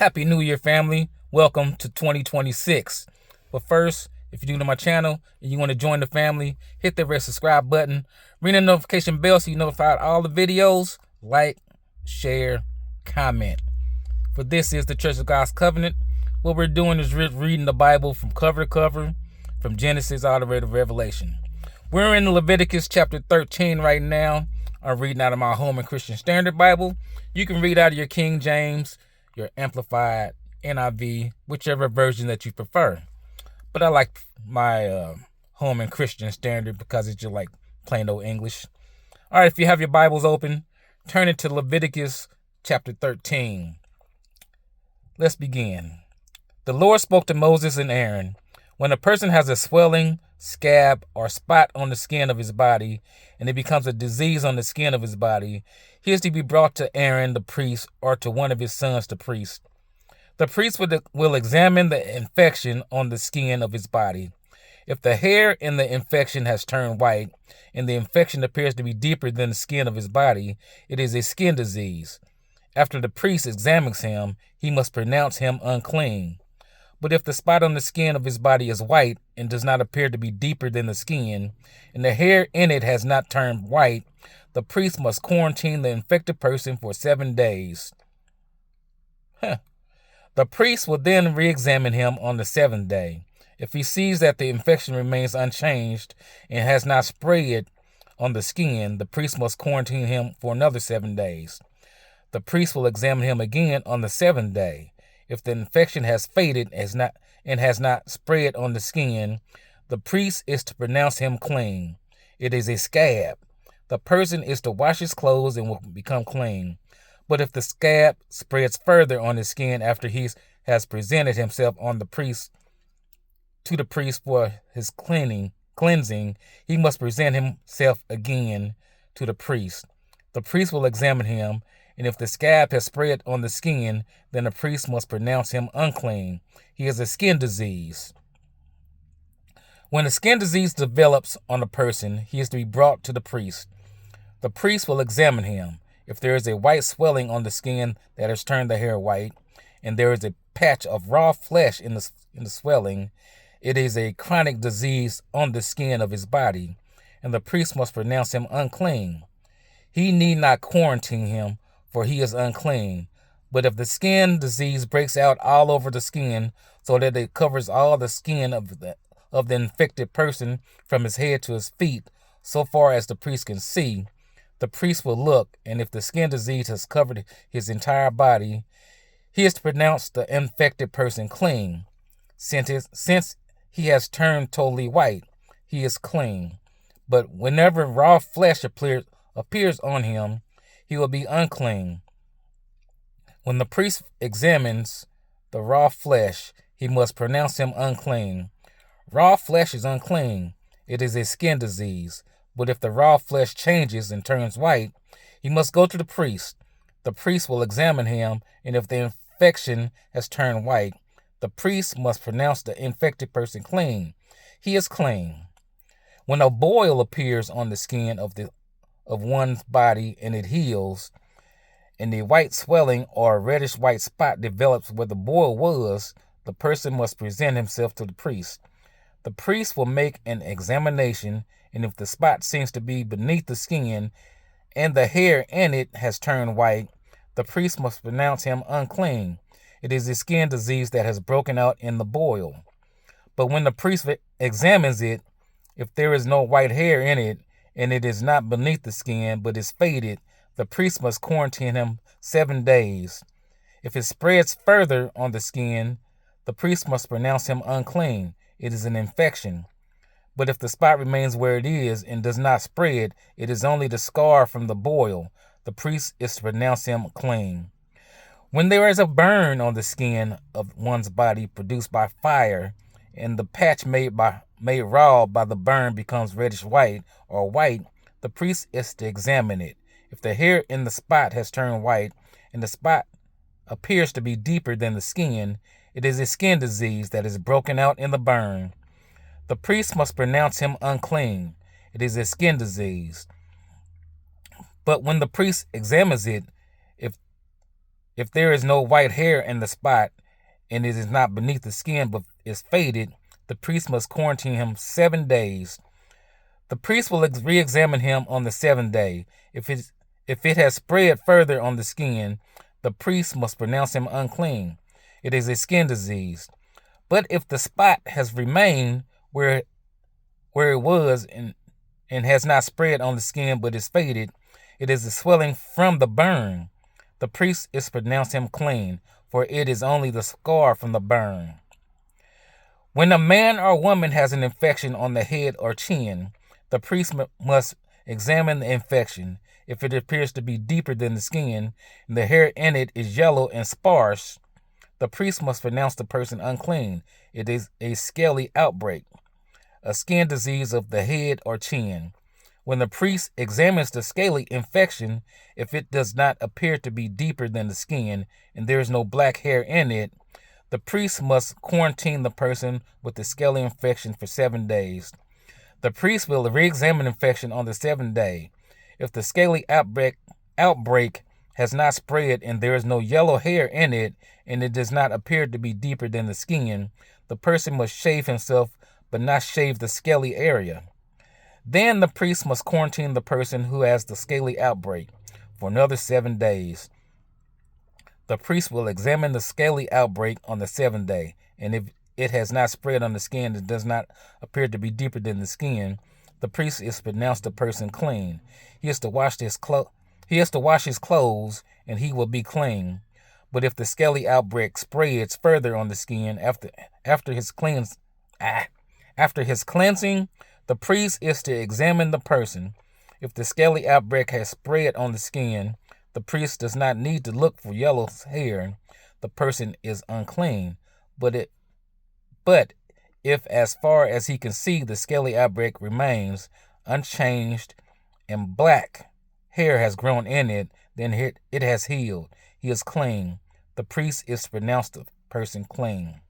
Happy New Year, family. Welcome to 2026. But first, if you're new to my channel and you want to join the family, hit the red subscribe button, ring the notification bell so you're notified all the videos, like, share, comment. For this is the Church of God's Covenant. What we're doing is reading the Bible from cover to cover, from Genesis all the way to Revelation. We're in Leviticus chapter 13 right now. I'm reading out of my Home and Christian Standard Bible. You can read out of your King James, your Amplified, NIV, whichever version that you prefer. But I like my Home and Christian Standard because it's just like plain old English. All right, if you have your Bibles open, turn it to Leviticus chapter 13. Let's begin. The Lord spoke to Moses and Aaron. When a person has a swelling, scab, or spot on the skin of his body, and it becomes a disease on the skin of his body, he is to be brought to Aaron the priest or to one of his sons the priest. The priest will examine the infection on the skin of his body. If the hair in the infection has turned white, and the infection appears to be deeper than the skin of his body, it is a skin disease. After the priest examines him, he must pronounce him unclean. But if the spot on the skin of his body is white and does not appear to be deeper than the skin, and the hair in it has not turned white, the priest must quarantine the infected person for 7 days. The priest will then re-examine him on the 7th day. If he sees that the infection remains unchanged and has not spread on the skin, the priest must quarantine him for another 7 days. The priest will examine him again on the 7th day. If the infection has faded and has not spread on the skin, the priest is to pronounce him clean. It is a scab. The person is to wash his clothes and will become clean. But if the scab spreads further on his skin after he has presented himself to the priest for his cleansing, he must present himself again to the priest. The priest will examine him, and if the scab has spread on the skin, then the priest must pronounce him unclean. He has a skin disease. When a skin disease develops on a person, he is to be brought to the priest. The priest will examine him. If there is a white swelling on the skin that has turned the hair white, and there is a patch of raw flesh in the swelling, it is a chronic disease on the skin of his body, and the priest must pronounce him unclean. He need not quarantine him, for he is unclean. But if the skin disease breaks out all over the skin so that it covers all the skin of the infected person from his head to his feet, so far as the priest can see, the priest will look, and if the skin disease has covered his entire body, he is to pronounce the infected person clean. Since he has turned totally white, he is clean. But whenever raw flesh appears on him, he will be unclean. When the priest examines the raw flesh, he must pronounce him unclean. Raw flesh is unclean. It is a skin disease. But if the raw flesh changes and turns white, he must go to the priest. The priest will examine him, and if the infection has turned white, the priest must pronounce the infected person clean. He is clean. When a boil appears on the skin of one's body and it heals, and the white swelling or reddish white spot develops where the boil was, the person must present himself to the priest. The priest will make an examination, and if the spot seems to be beneath the skin and the hair in it has turned white, the priest must pronounce him unclean. It is a skin disease that has broken out in the boil. But when the priest examines it, if there is no white hair in it, and it is not beneath the skin but is faded, the priest must quarantine him 7 days. If it spreads further on the skin, the priest must pronounce him unclean. It is an infection. But if the spot remains where it is and does not spread, it is only the scar from the boil. The priest is to pronounce him clean. When there is a burn on the skin of one's body produced by fire, and the patch made raw by the burn becomes reddish white or white, the priest is to examine it. If the hair in the spot has turned white and the spot appears to be deeper than the skin, it is a skin disease that is broken out in the burn. The priest must pronounce him unclean. It is a skin disease. But when the priest examines it, if If there is no white hair in the spot, and it is not beneath the skin but is faded, the priest must quarantine him 7 days. The priest will re-examine him on the 7th day. If it has spread further on the skin, the priest must pronounce him unclean. It is a skin disease. But if the spot has remained where it was and has not spread on the skin but is faded, it is the swelling from the burn. The priest is pronounced him clean, for it is only the scar from the burn. When a man or woman has an infection on the head or chin, the priest must examine the infection. If it appears to be deeper than the skin, and the hair in it is yellow and sparse, the priest must pronounce the person unclean. It is a scaly outbreak, a skin disease of the head or chin. When the priest examines the scaly infection, if it does not appear to be deeper than the skin and there is no black hair in it, the priest must quarantine the person with the scaly infection for 7 days. The priest will re-examine infection on the 7th day. If the scaly outbreak has not spread and there is no yellow hair in it and it does not appear to be deeper than the skin, the person must shave himself but not shave the scaly area. Then the priest must quarantine the person who has the scaly outbreak for another 7 days. The priest will examine the scaly outbreak on the 7th day, and if it has not spread on the skin and does not appear to be deeper than the skin, the priest is pronounced the person clean. He has to wash his clothes, and he will be clean. But if the scaly outbreak spreads further on the skin after his cleansing, the priest is to examine the person. If the scaly outbreak has spread on the skin, the priest does not need to look for yellow hair. The person is unclean. But if as far as he can see the scaly outbreak remains unchanged and black hair has grown in it, then it has healed. He is clean. The priest is to pronounce the person clean.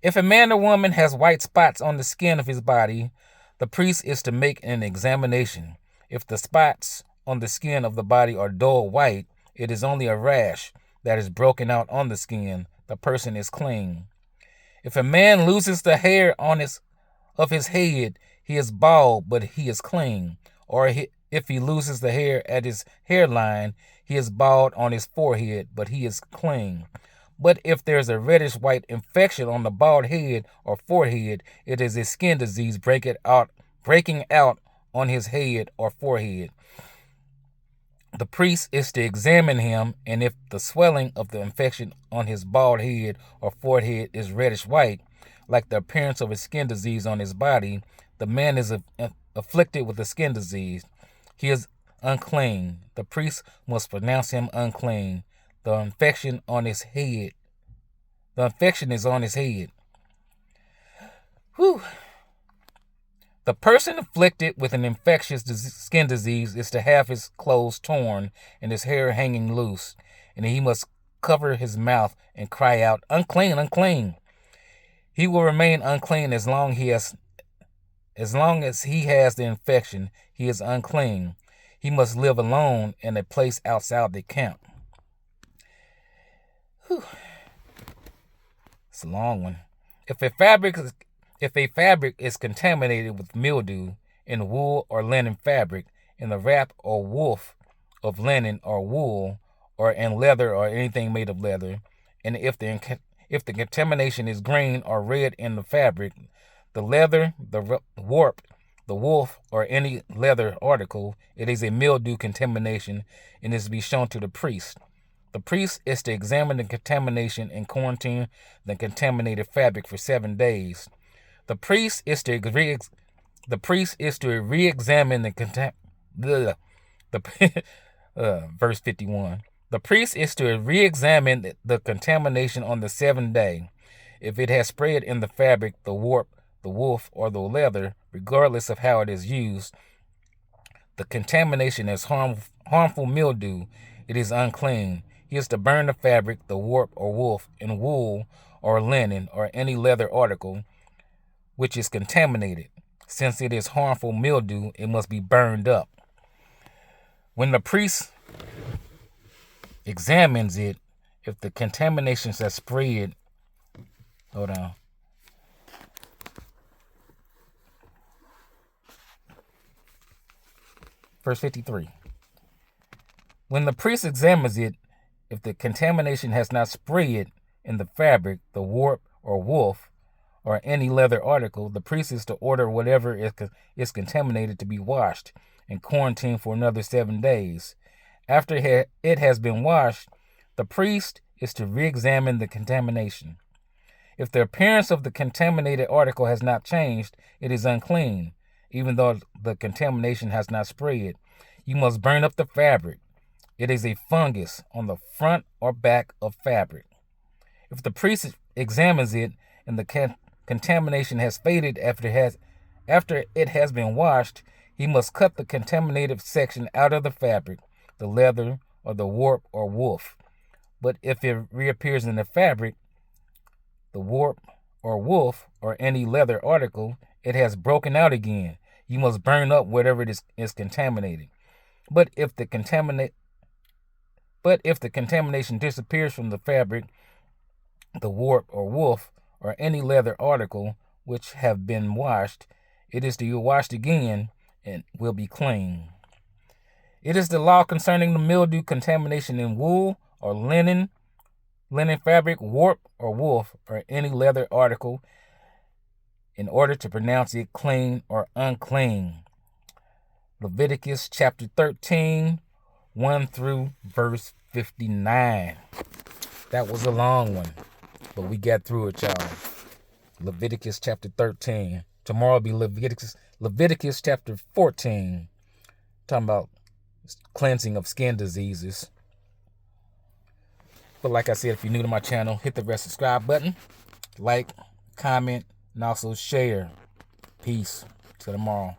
If a man or woman has white spots on the skin of his body, the priest is to make an examination. If the spots on the skin of the body are dull white, it is only a rash that is broken out on the skin. The person is clean. If a man loses the hair of his head, he is bald, but he is clean. Or if he loses the hair at his hairline, he is bald on his forehead, but he is clean. But if there's a reddish-white infection on the bald head or forehead, it is a skin disease breaking out on his head or forehead. The priest is to examine him, and if the swelling of the infection on his bald head or forehead is reddish-white, like the appearance of a skin disease on his body, the man is afflicted with a skin disease. He is unclean. The priest must pronounce him unclean. The infection is on his head. Whew. The person afflicted with an infectious skin disease is to have his clothes torn and his hair hanging loose, and he must cover his mouth and cry out, "Unclean, unclean." He will remain unclean as long as he has the infection. He is unclean. He must live alone in a place outside the camp. Whew. It's a long one. If a fabric is contaminated with mildew in wool or linen fabric, in the wrap or woof of linen or wool, or in leather or anything made of leather, and if the contamination is green or red in the fabric, the leather, the warp, the woof, or any leather article, it is a mildew contamination and is to be shown to the priest. The priest is to examine the contamination and quarantine the contaminated fabric for 7 days. The priest is to re-examine verse 51. The priest is to re-examine the contamination on the 7th day. If it has spread in the fabric, the warp, the woof, or the leather, regardless of how it is used, the contamination is harmful mildew. It is unclean. He is to burn the fabric, the warp or woof, in wool or linen or any leather article which is contaminated. Since it is harmful mildew, it must be burned up. When the priest examines it, if the contaminations that spread, hold on. Verse 53. When the priest examines it, if the contamination has not spread in the fabric, the warp or woof, or any leather article, the priest is to order whatever is contaminated to be washed and quarantined for another 7 days. After it has been washed, the priest is to re-examine the contamination. If the appearance of the contaminated article has not changed, it is unclean, even though the contamination has not spread. You must burn up the fabric. It is a fungus on the front or back of fabric. If the priest examines it and the contamination has faded after it has been washed, he must cut the contaminated section out of the fabric, the leather, or the warp or woof. But if it reappears in the fabric, the warp or woof, or any leather article, it has broken out again. You must burn up whatever it is contaminated. But if the contamination disappears from the fabric, the warp or woof, or any leather article which have been washed, it is to be washed again and will be clean. It is the law concerning the mildew contamination in wool or linen fabric, warp or woof, or any leather article, in order to pronounce it clean or unclean. Leviticus chapter 13, 1 through verse 59. That was a long one, but we got through it, y'all. Leviticus chapter 13. Tomorrow will be Leviticus chapter 14. Talking about cleansing of skin diseases. But like I said, if you're new to my channel, hit the red subscribe button, like, comment, and also share. Peace. Till tomorrow.